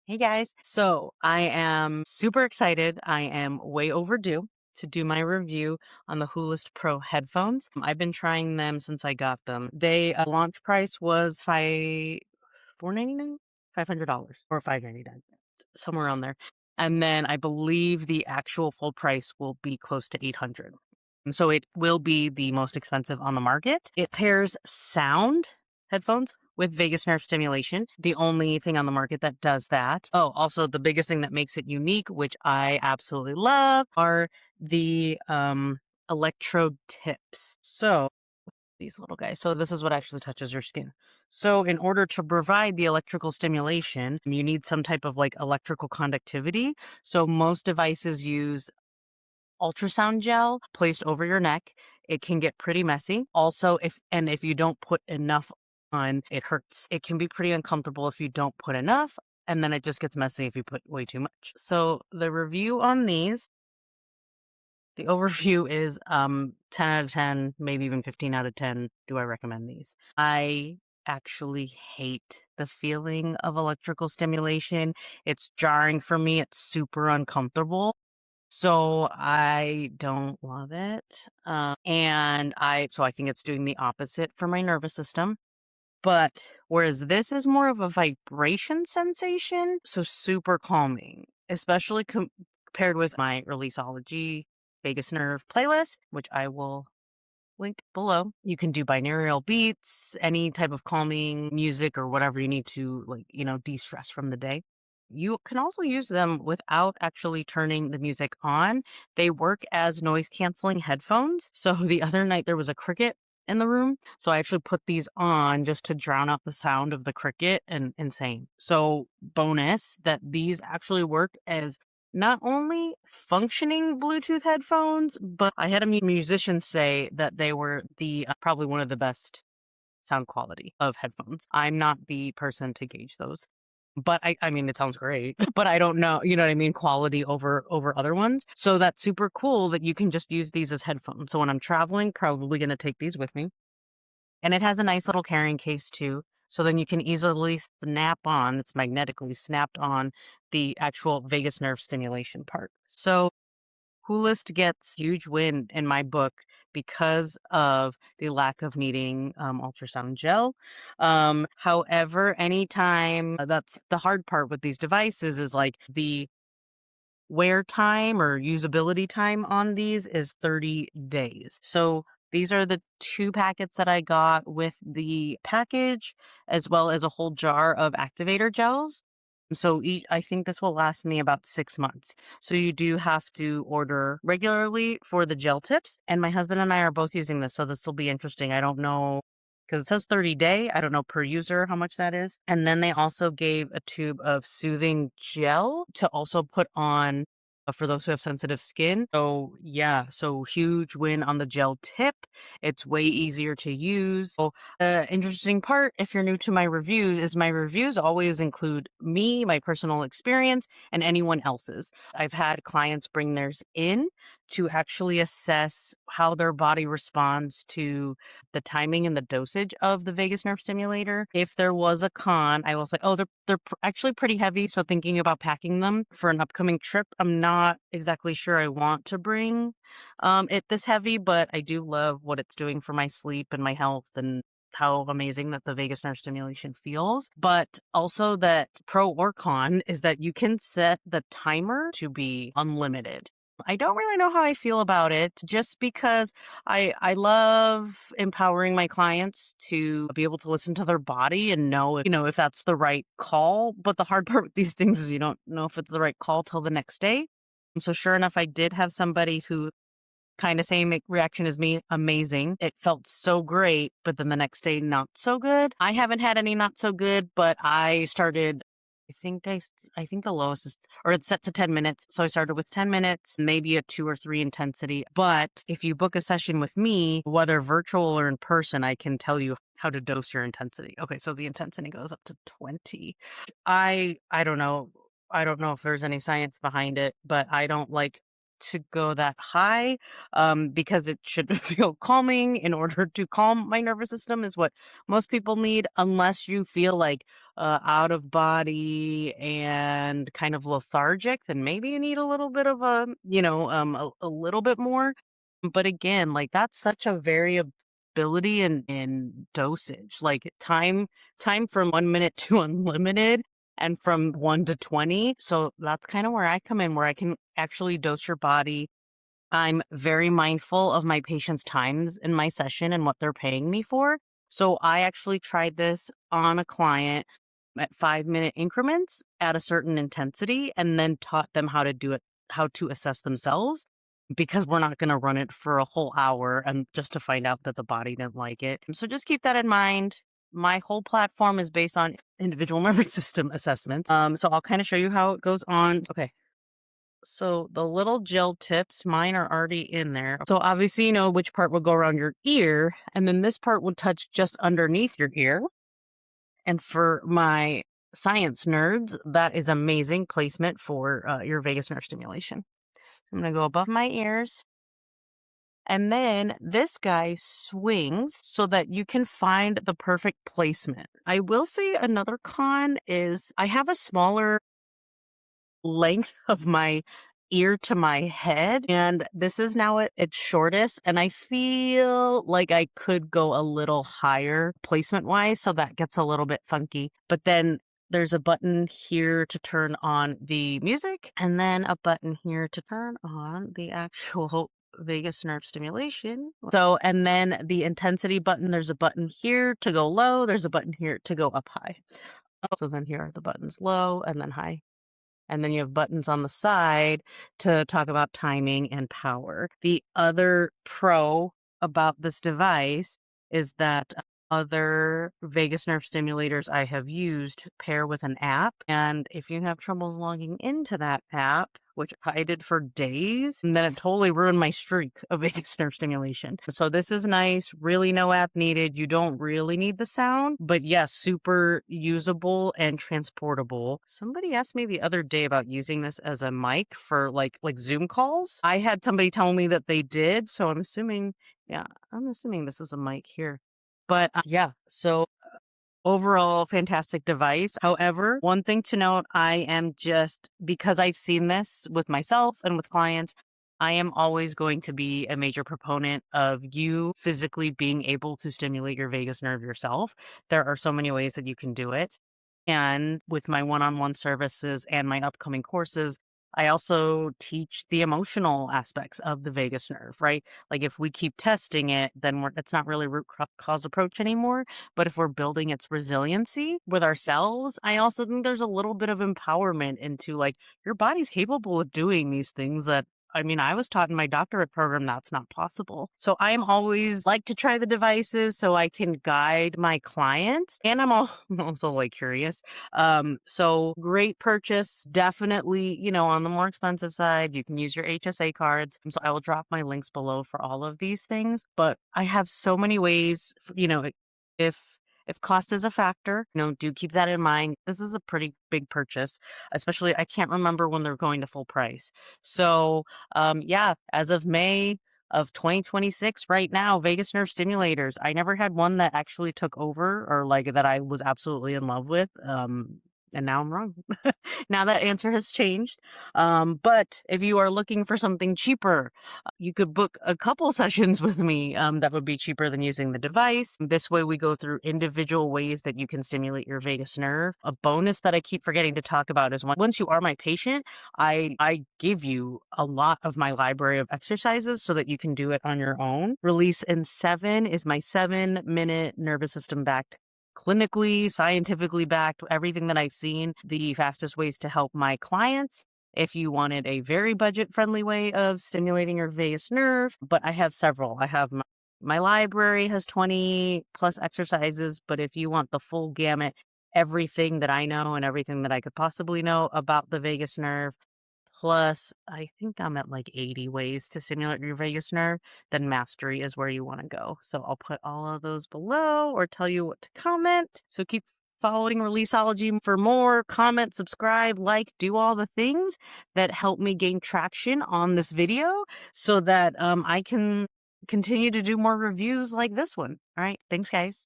Hey guys. So I am super excited. I am way overdue to do my review on the Hoolest Pro headphones. I've been trying them since I got them. They launch price was $499, $500 or $599, somewhere around there. And then I believe the actual full price will be close to 800. And so it will be the most expensive on the market. It pairs sound headphones with vagus nerve stimulation, the only thing on the market that does that. Oh, also the biggest thing that makes it unique, which I absolutely love, are the electrode tips. So these little guys. So this is what actually touches your skin. So in order to provide the electrical stimulation, you need some type of like electrical conductivity. So most devices use ultrasound gel placed over your neck. It can get pretty messy. Also, if you don't put enough on, it hurts. It can be pretty uncomfortable if you don't put enough, and then it just gets messy if you put way too much. So the review on these, the overview is 10 out of 10, maybe even 15 out of 10. Do I recommend these? I actually hate the feeling of electrical stimulation. It's jarring for me. It's super uncomfortable. So I don't love it. So I think it's doing the opposite for my nervous system. But whereas this is more of a vibration sensation, so super calming, especially compared with my 𝗟𝗏𝗁𝗓 vagus nerve playlist, which I will link below. You can do binaural beats, any type of calming music or whatever you need to de-stress from the day. You can also use them without actually turning the music on. They work as noise canceling headphones. So the other night there was a cricket in the room. So I actually put these on just to drown out the sound of the cricket, and insane. So bonus that these actually work as not only functioning Bluetooth headphones, but I had a musician say that they were the probably one of the best sound quality of headphones. I'm not the person to gauge those. But I mean, it sounds great, but I don't know, you know what I mean? Quality over other ones. So that's super cool that you can just use these as headphones. So when I'm traveling, probably going to take these with me. And it has a nice little carrying case too. So then you can easily snap on, it's magnetically snapped on the actual vagus nerve stimulation part. So Hoolest gets huge win in my book because of the lack of needing ultrasound gel. However, anytime that's the hard part with these devices is like the wear time or usability time on these is 30 days. So these are the 2 packets that I got with the package, as well as a whole jar of activator gels. So I think this will last me about 6 months. So you do have to order regularly for the gel tips. And my husband and I are both using this. So this will be interesting. I don't know, because it says 30-day. I don't know per user how much that is. And then they also gave a tube of soothing gel to also put on for those who have sensitive skin. So yeah, so huge win on the gel tip. It's way easier to use. So the interesting part, if you're new to my reviews, is my reviews always include me, my personal experience, and anyone else's. I've had clients bring theirs in to actually assess how their body responds to the timing and the dosage of the vagus nerve stimulator. If there was a con, I will say, oh, they're actually pretty heavy. So thinking about packing them for an upcoming trip, I'm not exactly sure I want to bring it this heavy, but I do love what it's doing for my sleep and my health, and how amazing that the vagus nerve stimulation feels. But also that pro or con is that you can set the timer to be unlimited. I don't really know how I feel about it, just because I love empowering my clients to be able to listen to their body and know if that's the right call. But the hard part with these things is you don't know if it's the right call till the next day. So sure enough, I did have somebody who kind of same reaction as me. Amazing. It felt so great, but then the next day, not so good. I haven't had any not so good, but I started, I think the lowest is, or it's set to 10 minutes. So I started with 10 minutes, maybe a 2 or 3 intensity. But if you book a session with me, whether virtual or in person, I can tell you how to dose your intensity. Okay. So the intensity goes up to 20. I don't know. I don't know if there's any science behind it, but I don't like to go that high because it should feel calming in order to calm my nervous system is what most people need, unless you feel like out of body and kind of lethargic, then maybe you need a little bit of a little bit more. But again, like that's such a variability in dosage, like time from 1 minute to unlimited and from 1 to 20. So that's kind of where I come in, where I can actually dose your body. I'm very mindful of my patients' times in my session and what they're paying me for. So I actually tried this on a client at 5-minute increments at a certain intensity and then taught them how to do it, how to assess themselves, because we're not going to run it for a whole hour and just to find out that the body didn't like it. So just keep that in mind. My whole platform is based on individual nervous system assessments. So I'll kind of show you how it goes on. Okay. So the little gel tips, mine are already in there. So obviously, you know which part will go around your ear, and then this part will touch just underneath your ear. And for my science nerds, that is amazing placement for your vagus nerve stimulation. I'm going to go above my ears. And then this guy swings so that you can find the perfect placement. I will say another con is I have a smaller length of my ear to my head, and this is now at its shortest, and I feel like I could go a little higher placement wise, so that gets a little bit funky. But then there's a button here to turn on the music, and then a button here to turn on the actual vagus nerve stimulation. So, and then the intensity button, there's a button here to go low, there's a button here to go up high. So then here are the buttons, low and then high. And then you have buttons on the side to talk about timing and power. The other pro about this device is that other vagus nerve stimulators I have used pair with an app. And if you have troubles logging into that app, which I did for days, and then it totally ruined my streak of vagus nerve stimulation. So this is nice, really no app needed. You don't really need the sound, but yes, super usable and transportable. Somebody asked me the other day about using this as a mic for like Zoom calls. I had somebody tell me that they did, so I'm assuming this is a mic here. But yeah, so overall, fantastic device. However, one thing to note, because I've seen this with myself and with clients, I am always going to be a major proponent of you physically being able to stimulate your vagus nerve yourself. There are so many ways that you can do it. And with my one-on-one services and my upcoming courses, I also teach the emotional aspects of the vagus nerve, right? Like if we keep testing it, then it's not really root cause approach anymore. But if we're building its resiliency with ourselves, I also think there's a little bit of empowerment into like your body's capable of doing these things that I was taught in my doctorate program that's not possible. So I'm always like to try the devices so I can guide my clients. And I'm also like curious. So great purchase. Definitely, on the more expensive side, you can use your HSA cards. So I will drop my links below for all of these things. But I have so many ways, if cost is a factor, do keep that in mind. This is a pretty big purchase, especially I can't remember when they're going to full price. So, as of May of 2026 right now, vagus nerve stimulators. I never had one that actually took over or like that I was absolutely in love with. And now I'm wrong. Now that answer has changed. But if you are looking for something cheaper, you could book a couple sessions with me that would be cheaper than using the device. This way we go through individual ways that you can stimulate your vagus nerve. A bonus that I keep forgetting to talk about is once you are my patient, I give you a lot of my library of exercises so that you can do it on your own. Release in 7 is my 7-minute nervous system backed, clinically, scientifically backed, everything that I've seen, the fastest ways to help my clients. If you wanted a very budget-friendly way of stimulating your vagus nerve, but I have several. I have my library has 20 plus exercises, but if you want the full gamut, everything that I know and everything that I could possibly know about the vagus nerve, plus, I think I'm at like 80 ways to stimulate your vagus nerve, then mastery is where you want to go. So I'll put all of those below or tell you what to comment. So keep following Releaseology for more. Comment, subscribe, like, do all the things that help me gain traction on this video so that I can continue to do more reviews like this one. All right. Thanks, guys.